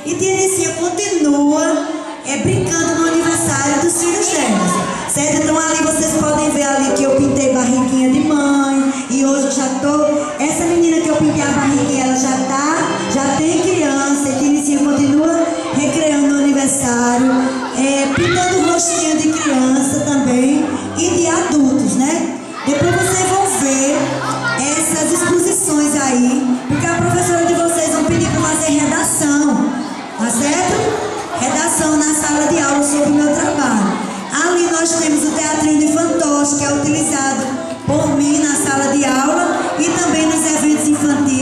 E tia Nicinha continua brincando no aniversário dos filhos delas, certo? Então ali vocês podem ver ali que eu pintei barriguinha de mãe. E hoje eu já tô... Essa menina que eu pintei a barriguinha, ela já tem criança. E tia Nicinha continua recreando no aniversário, pintando o rostinho de criança também e de adultos, né? Depois vocês vão ver essas exposições aí, porque a professora de vocês vão pedir para fazer redação, tá certo? Redação na sala de aula sobre o meu trabalho. Ali nós temos o teatrinho de fantoche, que é utilizado por mim na sala de aula.